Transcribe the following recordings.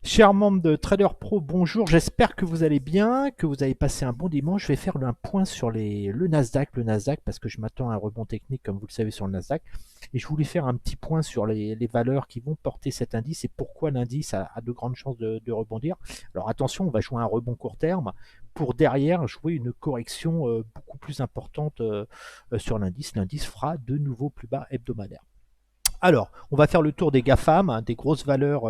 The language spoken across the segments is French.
Chers membres de Trader Pro, bonjour, j'espère que vous allez bien, que vous avez passé un bon dimanche. Je vais faire un point sur le Nasdaq, parce que je m'attends à un rebond technique, comme vous le savez, sur le Nasdaq. Et je voulais faire un petit point sur les valeurs qui vont porter cet indice et pourquoi l'indice a de grandes chances de rebondir. Alors attention, on va jouer un rebond court terme pour derrière jouer une correction beaucoup plus importante sur l'indice. L'indice fera de nouveaux plus bas hebdomadaires. Alors, on va faire le tour des GAFAM, hein, des grosses valeurs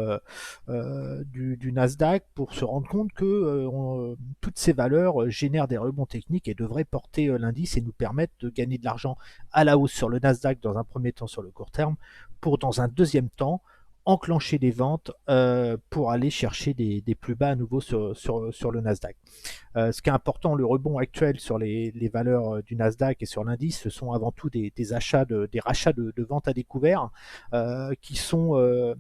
du Nasdaq, pour se rendre compte que toutes ces valeurs génèrent des rebonds techniques et devraient porter l'indice et nous permettre de gagner de l'argent à la hausse sur le Nasdaq dans un premier temps sur le court terme, pour dans un deuxième temps enclencher des ventes pour aller chercher des plus bas à nouveau sur le Nasdaq. Ce qui est important, le rebond actuel sur les valeurs du Nasdaq et sur l'indice, ce sont avant tout des achats, des rachats de ventes à découvert qui sont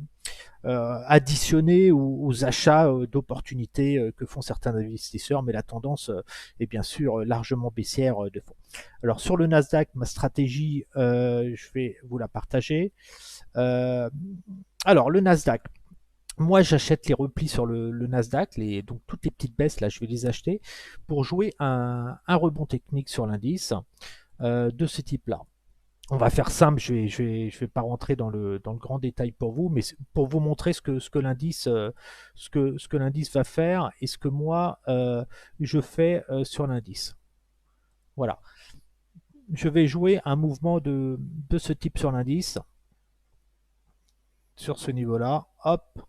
additionnés aux achats d'opportunités que font certains investisseurs, mais la tendance est bien sûr largement baissière de fond. Alors sur le Nasdaq, ma stratégie, je vais vous la partager. Euh, alors le Nasdaq, moi, j'achète les replis sur le Nasdaq, donc toutes les petites baisses, là, je vais les acheter pour jouer un rebond technique sur l'indice de ce type-là. On va faire simple, je vais pas rentrer dans le grand détail pour vous, mais pour vous montrer ce que l'indice ce que l'indice va faire et ce que moi je fais sur l'indice. Voilà. Je vais jouer un mouvement de ce type sur l'indice, sur ce niveau-là. Hop.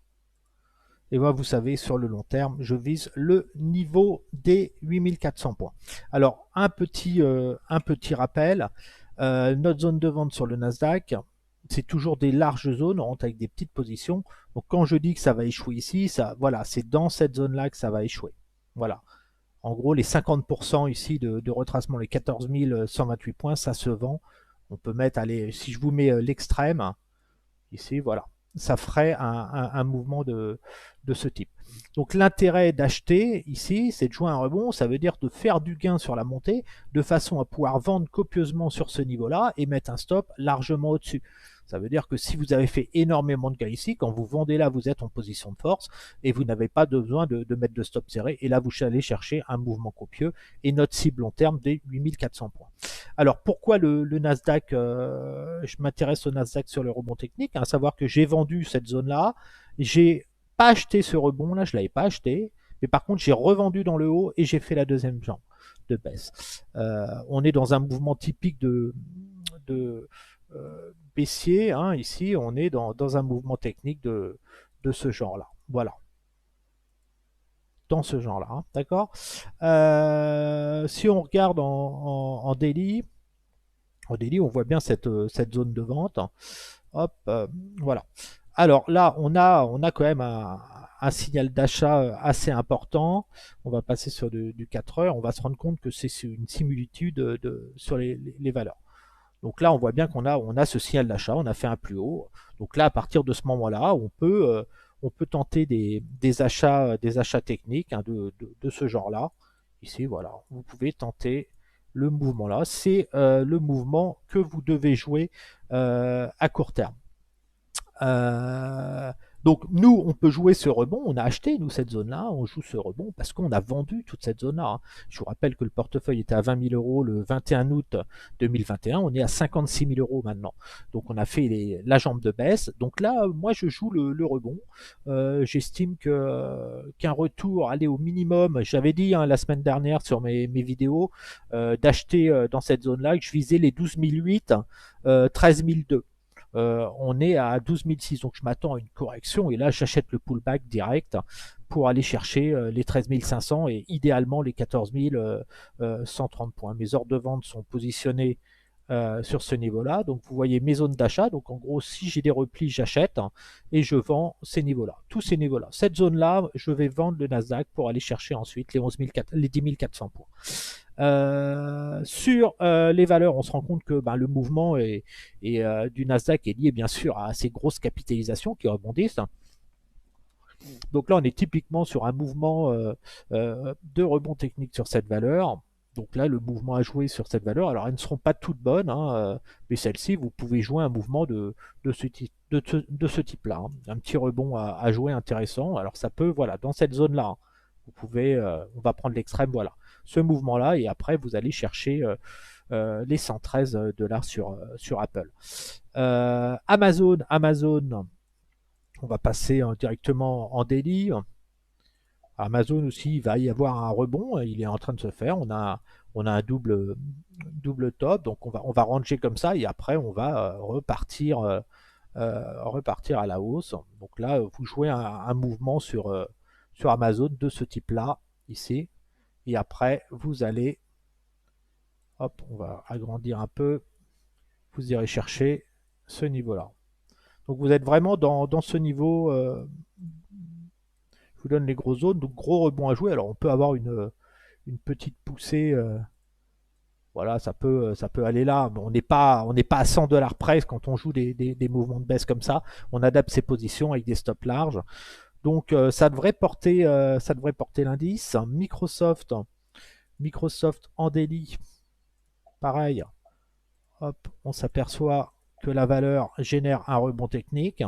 Et moi, vous savez, sur le long terme, je vise le niveau des 8400 points. Alors, un petit rappel, notre zone de vente sur le Nasdaq, c'est toujours des larges zones, on rentre avec des petites positions. Donc, quand je dis que ça va échouer ici, voilà, c'est dans cette zone-là que ça va échouer. Voilà. En gros, les 50% ici de retracement, les 14 128 points, ça se vend. On peut mettre, allez, si je vous mets l'extrême, ici, voilà, ça ferait un mouvement de ce type. Donc l'intérêt d'acheter ici, c'est de jouer un rebond, ça veut dire de faire du gain sur la montée, de façon à pouvoir vendre copieusement sur ce niveau-là et mettre un stop largement au-dessus. Ça veut dire que si vous avez fait énormément de gains ici, quand vous vendez là, vous êtes en position de force et vous n'avez pas besoin de mettre de stop serré. Et là, vous allez chercher un mouvement copieux et notre cible long terme des 8400 points. Alors pourquoi le Nasdaq, je m'intéresse au Nasdaq sur le rebond technique, hein, à savoir que j'ai vendu cette zone-là, j'ai pas acheté ce rebond-là, je ne l'avais pas acheté, mais par contre j'ai revendu dans le haut et j'ai fait la deuxième jambe de baisse. On est dans un mouvement typique de baissier, hein, ici on est dans un mouvement technique de ce genre-là. Voilà, dans ce genre-là, hein, d'accord. Si on regarde en daily, on voit bien cette zone de vente. Hop, voilà. Alors là, on a quand même un signal d'achat assez important. On va passer sur du 4 heures. On va se rendre compte que c'est une similitude sur les valeurs. Donc là, on voit bien on a ce signal d'achat. On a fait un plus haut. Donc là, à partir de ce moment-là, on peut tenter des achats techniques, hein, de ce genre-là. Ici, voilà, vous pouvez tenter le mouvement là. C'est le mouvement que vous devez jouer à court terme. Euh, donc nous, on peut jouer ce rebond. On a acheté, nous, cette zone-là. On joue ce rebond parce qu'on a vendu toute cette zone-là, hein. Je vous rappelle que le portefeuille était à 20 000 euros le 21 août 2021. On est à 56 000 euros maintenant. Donc on a fait la jambe de baisse. Donc là, moi, je joue le rebond. J'estime qu'un retour, aller au minimum, j'avais dit, hein, la semaine dernière sur mes vidéos, d'acheter dans cette zone-là, que je visais les 12 008, 13 002. On est à 12 006, donc je m'attends à une correction et là j'achète le pullback direct pour aller chercher les 13 500 et idéalement les 14 130 points. Mes ordres de vente sont positionnés sur ce niveau-là, donc vous voyez mes zones d'achat. Donc en gros, si j'ai des replis, j'achète, hein, et je vends ces niveaux-là, tous ces niveaux-là. Cette zone-là, je vais vendre le Nasdaq pour aller chercher ensuite les 10 400 points. Sur les valeurs, on se rend compte que le mouvement du Nasdaq est lié bien sûr à ces grosses capitalisations qui rebondissent. Donc là, on est typiquement sur un mouvement de rebond technique sur cette valeur. Donc là, le mouvement à jouer sur cette valeur, alors elles ne seront pas toutes bonnes, hein, mais celles-ci, vous pouvez jouer un mouvement de ce type. de ce type-là, hein. Un petit rebond à jouer intéressant. Alors ça peut, voilà, dans cette zone-là, hein, vous pouvez, on va prendre l'extrême, voilà, ce mouvement-là, et après vous allez chercher les 113 $ sur Apple. Amazon, on va passer directement en daily. Amazon aussi, il va y avoir un rebond, il est en train de se faire. On a un double top, donc on va ranger comme ça et après on va repartir à la hausse. Donc là, vous jouez un mouvement sur Amazon de ce type-là, ici. Et après, vous allez, hop, on va agrandir un peu, vous irez chercher ce niveau-là. Donc vous êtes vraiment dans ce niveau. Je vous donne les grosses zones, donc gros rebond à jouer. Alors on peut avoir une petite poussée. Voilà, ça peut aller là. Mais on n'est pas à 100 $ près quand on joue des mouvements de baisse comme ça. On adapte ses positions avec des stops larges. Donc ça devrait porter l'indice. Microsoft en daily, pareil. Hop, on s'aperçoit que la valeur génère un rebond technique.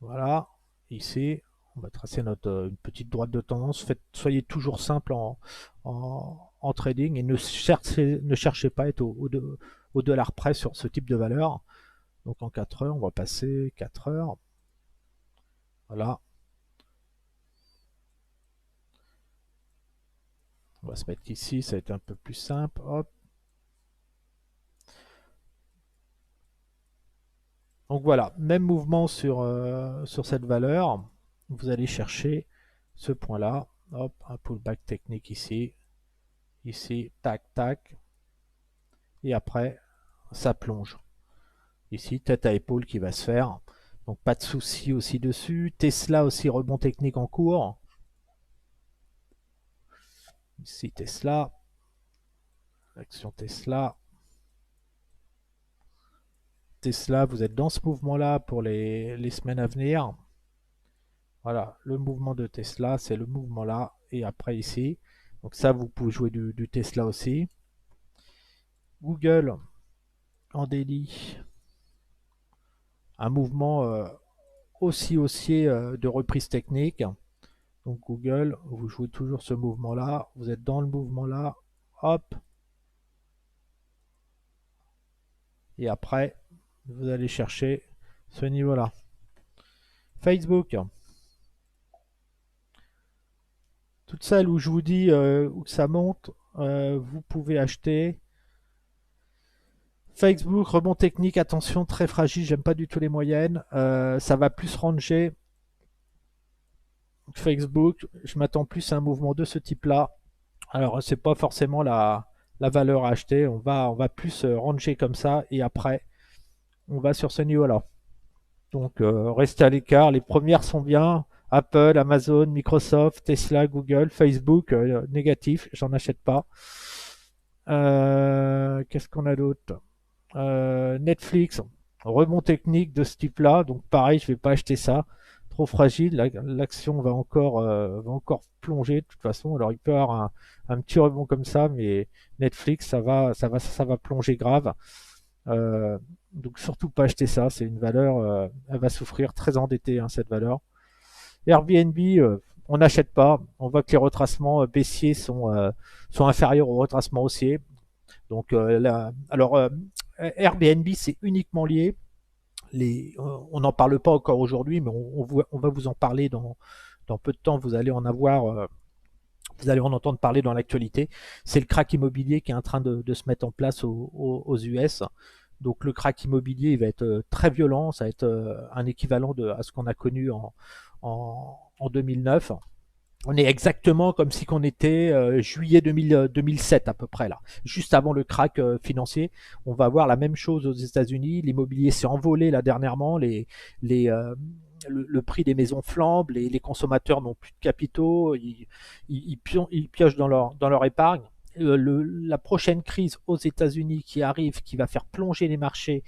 Voilà, ici, on va tracer une petite droite de tendance. Soyez toujours simple en trading et ne cherchez pas à être au dollar près sur ce type de valeur. Donc en 4 heures, on va passer 4 heures. Voilà. On va se mettre ici, ça va être un peu plus simple. Hop. Donc voilà, même mouvement sur cette valeur. Vous allez chercher ce point-là. Hop, un pullback technique ici. Ici, tac, tac. Et après, ça plonge. Ici, tête à épaule qui va se faire. Donc pas de souci aussi dessus. Tesla aussi, rebond technique en cours. Ici, Tesla. Action Tesla. Tesla, vous êtes dans ce mouvement-là pour les semaines à venir. Voilà, le mouvement de Tesla, c'est le mouvement là. Et après ici. Donc ça, vous pouvez jouer du Tesla aussi. Google en daily. Un mouvement aussi haussier de reprise technique. Donc Google, vous jouez toujours ce mouvement-là. Vous êtes dans le mouvement-là. Hop. Et après, vous allez chercher ce niveau-là. Facebook. Toutes celles où je vous dis où ça monte, vous pouvez acheter. Facebook, rebond technique, attention, très fragile, j'aime pas du tout les moyennes. Ça va plus ranger. Facebook, je m'attends plus à un mouvement de ce type-là. Alors, c'est pas forcément la valeur à acheter. On va plus ranger comme ça et après, on va sur ce niveau-là. Donc, restez à l'écart. Les premières sont bien. Apple, Amazon, Microsoft, Tesla, Google, Facebook, négatif, j'en achète pas. Qu'est-ce qu'on a d'autre? Netflix, rebond technique de ce type-là. Donc, pareil, je vais pas acheter ça. Trop fragile. L'action va encore plonger de toute façon. Alors, il peut y avoir un petit rebond comme ça, mais Netflix, ça va plonger grave. Donc surtout pas acheter ça, c'est une valeur, elle va souffrir, très endettée hein, cette valeur. Airbnb, on n'achète pas, on voit que les retracements baissiers sont inférieurs aux retracements haussiers. Donc alors Airbnb c'est uniquement lié, on n'en parle pas encore aujourd'hui, mais on va vous en parler dans peu de temps, vous allez en entendre parler dans l'actualité. C'est le crack immobilier qui est en train de se mettre en place aux US. Donc le crack immobilier il va être très violent, ça va être un équivalent à ce qu'on a connu en 2009. On est exactement comme si qu'on était juillet 2007 à peu près là, juste avant le crack financier. On va voir la même chose aux États-Unis. L'immobilier s'est envolé là dernièrement, le prix des maisons flambe, les consommateurs n'ont plus de capitaux, ils piochent dans leur épargne. La prochaine crise aux États-Unis qui arrive, qui va faire plonger les marchés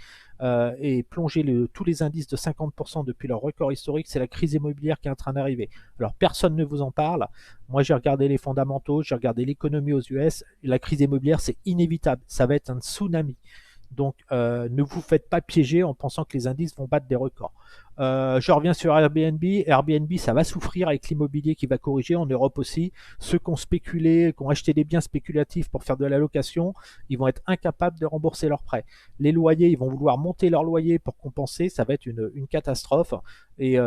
et plonger tous les indices de 50% depuis leur record historique, c'est la crise immobilière qui est en train d'arriver. Alors personne ne vous en parle. Moi j'ai regardé les fondamentaux, j'ai regardé l'économie aux US. La crise immobilière c'est inévitable, ça va être un tsunami. Donc, ne vous faites pas piéger en pensant que les indices vont battre des records. Je reviens sur Airbnb. Airbnb, ça va souffrir avec l'immobilier qui va corriger en Europe aussi. Ceux qui ont spéculé, qui ont acheté des biens spéculatifs pour faire de la location, ils vont être incapables de rembourser leurs prêts. Les loyers, ils vont vouloir monter leurs loyers pour compenser. Ça va être une catastrophe. Et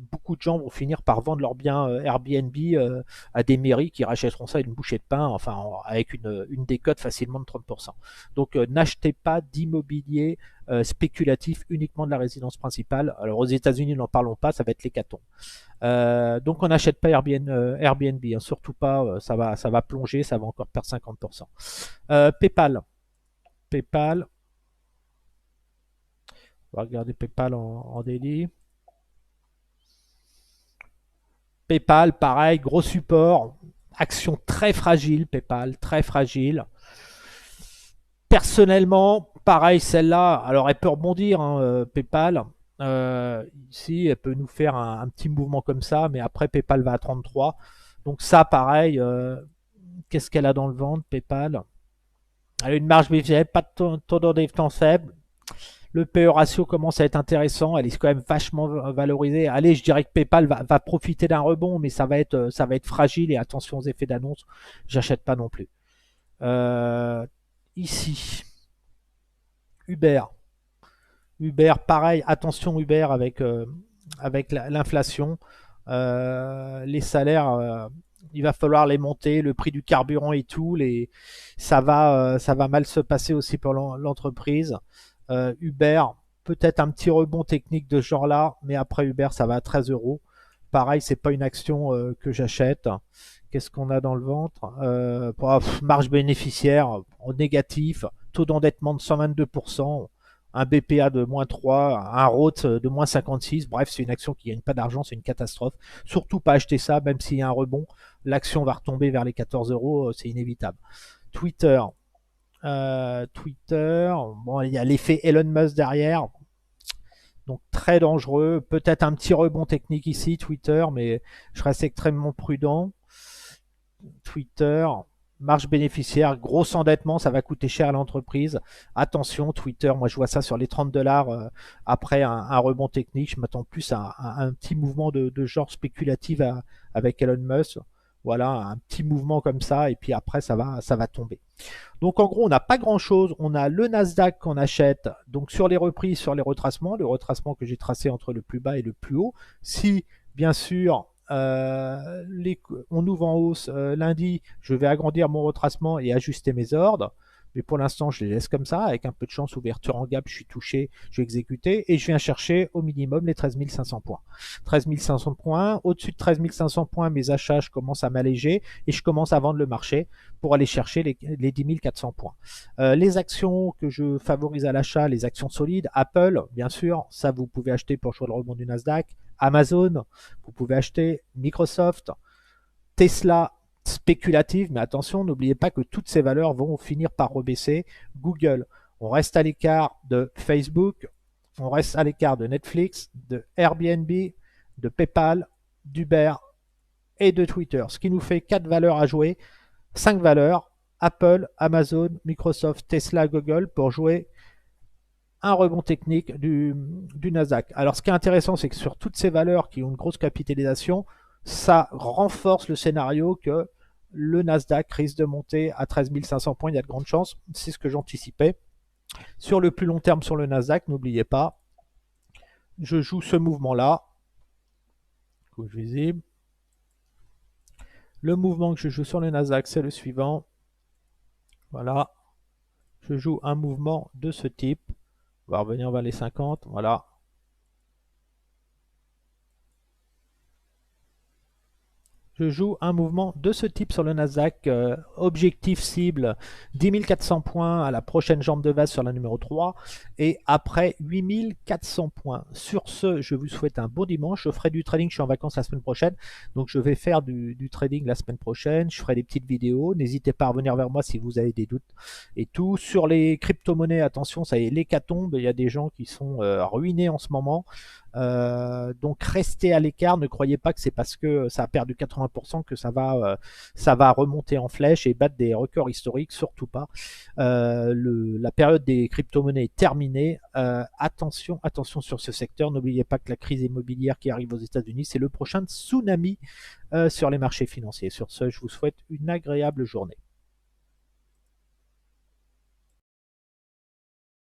beaucoup de gens vont finir par vendre leurs biens Airbnb à des mairies qui rachèteront ça une bouchée de pain, enfin avec une décote facilement de 30%. Donc n'achetez pas d'immobilier spéculatif uniquement de la résidence principale. Alors aux États-Unis, n'en parlons pas, ça va être l'hécatombe. Donc on n'achète pas Airbnb, hein, surtout pas, ça va plonger, ça va encore perdre 50%. PayPal. PayPal. On va regarder PayPal en daily. PayPal, pareil, gros support. Action très fragile, PayPal, très fragile. Personnellement, pareil, celle-là, alors elle peut rebondir, hein, PayPal. Ici, elle peut nous faire un petit mouvement comme ça, mais après, PayPal va à 33. Donc ça, pareil, qu'est-ce qu'elle a dans le ventre, PayPal? Elle a une marge BVL, pas de taux d'endettement faible. Le PE ratio commence à être intéressant, elle est quand même vachement valorisée. Allez, je dirais que PayPal va profiter d'un rebond, mais ça va être fragile et attention aux effets d'annonce, j'achète pas non plus. Ici, Uber. Uber, pareil, attention Uber avec l'inflation. Les salaires, il va falloir les monter, le prix du carburant et tout, ça va mal se passer aussi pour l'entreprise. Uber, peut-être un petit rebond technique de ce genre-là, mais après Uber, ça va à 13 euros. Pareil, c'est pas une action que j'achète. Qu'est-ce qu'on a dans le ventre? Marge bénéficiaire en négatif, taux d'endettement de 122%, un BPA de moins 3, un ROTE de moins 56. Bref, c'est une action qui gagne pas d'argent, c'est une catastrophe. Surtout pas acheter ça, même s'il y a un rebond. L'action va retomber vers les 14 euros, c'est inévitable. Twitter. Twitter, bon, il y a l'effet Elon Musk derrière. Donc très dangereux. Peut-être un petit rebond technique ici, Twitter, mais je reste extrêmement prudent. Twitter, marge bénéficiaire, gros endettement, ça va coûter cher à l'entreprise. Attention, Twitter, moi je vois ça sur les 30 dollars après un rebond technique. Je m'attends plus à un petit mouvement de genre spéculatif avec Elon Musk. Voilà, un petit mouvement comme ça, et puis après ça va tomber. Donc en gros, on n'a pas grand-chose. On a le Nasdaq qu'on achète, donc sur les reprises, sur les retracements, le retracement que j'ai tracé entre le plus bas et le plus haut. Si, bien sûr, on ouvre en hausse lundi, je vais agrandir mon retracement et ajuster mes ordres. Mais pour l'instant, je les laisse comme ça. Avec un peu de chance, ouverture en gap, je suis touché, je vais exécuter. Et je viens chercher au minimum les 13 500 points. 13 500 points. Au-dessus de 13 500 points, mes achats, je commence à m'alléger. Et je commence à vendre le marché pour aller chercher les 10 400 points. Les actions que je favorise à l'achat, les actions solides, Apple, bien sûr, ça vous pouvez acheter pour jouer le rebond du Nasdaq. Amazon, vous pouvez acheter Microsoft, Tesla, spéculative, mais attention, n'oubliez pas que toutes ces valeurs vont finir par rebaisser. Google, on reste à l'écart de Facebook, on reste à l'écart de Netflix, de Airbnb, de PayPal, d'Uber et de Twitter. Ce qui nous fait 4 valeurs à jouer, 5 valeurs, Apple, Amazon, Microsoft, Tesla, Google, pour jouer un rebond technique du Nasdaq. Alors ce qui est intéressant, c'est que sur toutes ces valeurs qui ont une grosse capitalisation, ça renforce le scénario que le Nasdaq risque de monter à 13 500 points. Il y a de grandes chances. C'est ce que j'anticipais. Sur le plus long terme sur le Nasdaq, n'oubliez pas, je joue ce mouvement-là. Visible. Le mouvement que je joue sur le Nasdaq, c'est le suivant. Voilà. Je joue un mouvement de ce type. On va revenir vers les 50. Voilà. Je joue un mouvement de ce type sur le Nasdaq. Objectif cible 10 400 points à la prochaine jambe de base sur la numéro 3. Et après 8 400 points. Sur ce, je vous souhaite un bon dimanche. Je ferai du trading. Je suis en vacances la semaine prochaine. Donc je vais faire du trading la semaine prochaine. Je ferai des petites vidéos. N'hésitez pas à revenir vers moi si vous avez des doutes. Et tout. Sur les crypto-monnaies, attention, ça y est, l'hécatombe. Il y a des gens qui sont ruinés en ce moment. Donc restez à l'écart, ne croyez pas que c'est parce que ça a perdu 80% que ça va remonter en flèche et battre des records historiques, surtout pas. La période des crypto-monnaies est terminée. Attention, attention sur ce secteur. N'oubliez pas que la crise immobilière qui arrive aux États-Unis, c'est le prochain tsunami sur les marchés financiers. Sur ce, je vous souhaite une agréable journée.